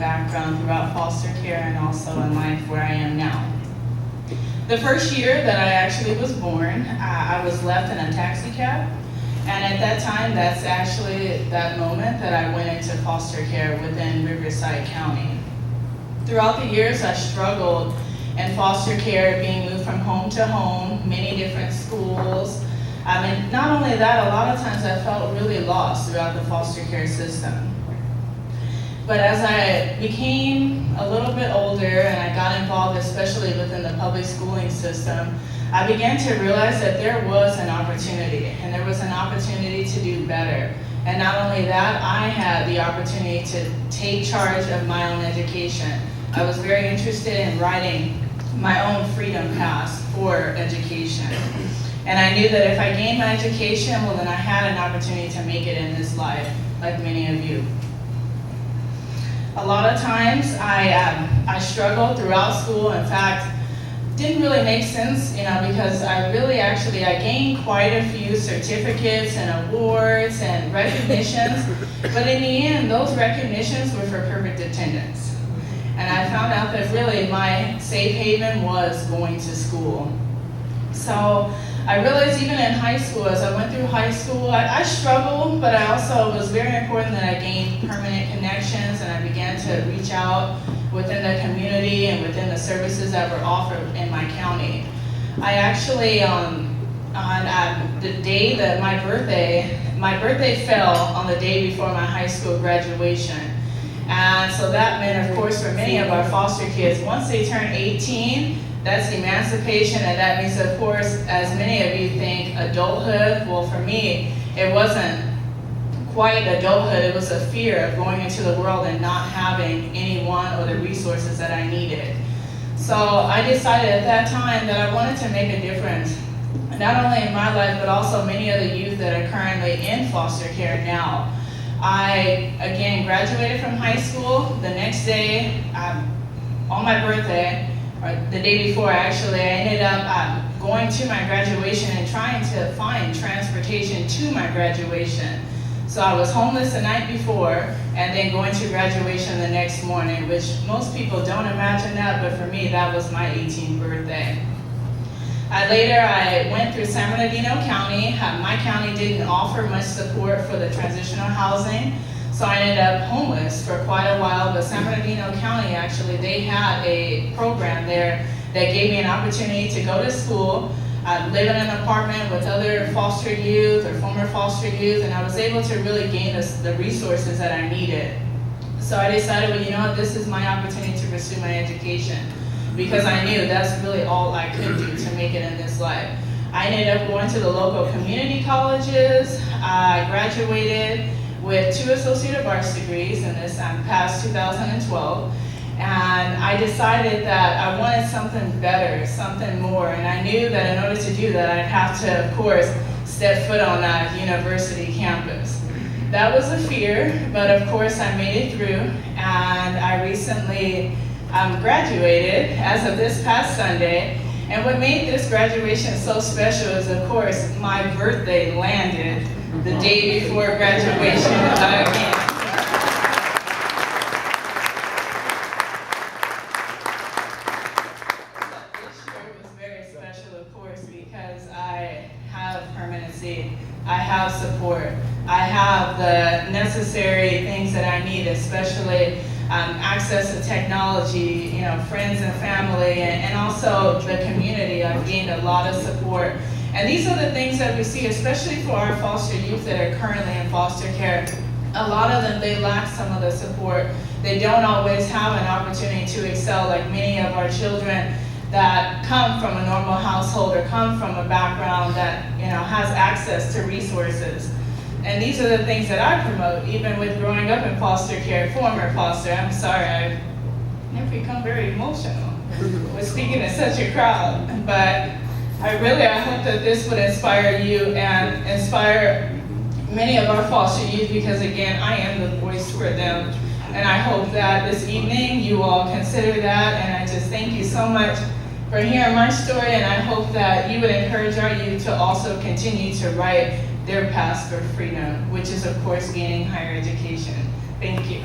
background throughout foster care and also in life where I am now. The first year that I actually was born, I was left in a taxi cab. And at that time, that's actually that moment that I went into foster care within Riverside County. Throughout the years, I struggled in foster care, being moved from home to home, many different schools. And not only that, a lot of times I felt really lost throughout the foster care system. But as I became a little bit older and I got involved, especially within the public schooling system, I began to realize that there was an opportunity, and there was an opportunity to do better. And not only that, I had the opportunity to take charge of my own education. I was very interested in writing my own freedom path for education. And I knew that if I gained my education, well, then I had an opportunity to make it in this life, like many of you. A lot of times I struggled throughout school. In fact, didn't really make sense, because I gained quite a few certificates and awards and recognitions, but in the end, those recognitions were for perfect attendance. And I found out that really my safe haven was going to school. So I realized even in high school, as I went through high school, I struggled, but I also, it was very important that I gained permanent connections and I began to reach out within the community and within the services that were offered in my county. I actually, on the day that my birthday fell on the day before my high school graduation. And so that meant, of course, for many of our foster kids, once they turn 18, that's emancipation, and that means, of course, as many of you think, adulthood. Well, for me, it wasn't quite adulthood. It was a fear of going into the world and not having anyone or the resources that I needed. So I decided at that time that I wanted to make a difference, not only in my life, but also many of the youth that are currently in foster care now. I, again, graduated from high school. The next day, on my birthday, or the day before actually, I ended up going to my graduation and trying to find transportation to my graduation. So I was homeless the night before and then going to graduation the next morning, which most people don't imagine that, but for me, that was my 18th birthday. Later, I went through San Bernardino County. My county didn't offer much support for the transitional housing, so I ended up homeless for quite a while, but San Bernardino County, actually, they had a program there that gave me an opportunity to go to school, live in an apartment with other foster youth or former foster youth, and I was able to really gain the resources that I needed. So I decided, well, you know what, this is my opportunity to pursue my education, because I knew that's really all I could do to make it in this life. I ended up going to the local community colleges. I graduated with 2 Associate of Arts degrees in this past 2012. And I decided that I wanted something better, something more. And I knew that in order to do that, I'd have to, of course, step foot on that university campus. That was a fear, but of course I made it through. And I recently graduated as of this past Sunday. And what made this graduation so special is, of course, my birthday landed the day before graduation again. This year was very special, of course, because I have permanency, I have support, I have the necessary things that I need, especially access to technology, friends and family, and also the community. I've gained a lot of support. And these are the things that we see, especially for our foster youth that are currently in foster care. A lot of them, they lack some of the support. They don't always have an opportunity to excel like many of our children that come from a normal household or come from a background that has access to resources. And these are the things that I promote, even with growing up in foster care, former foster. I'm sorry, I've become very emotional with speaking to such a crowd. But I hope that this would inspire you and inspire many of our foster youth, because again, I am the voice for them. And I hope that this evening you all consider that. And I just thank you so much for hearing my story. And I hope that you would encourage our youth to also continue to write their path for freedom, which is, of course, gaining higher education. Thank you.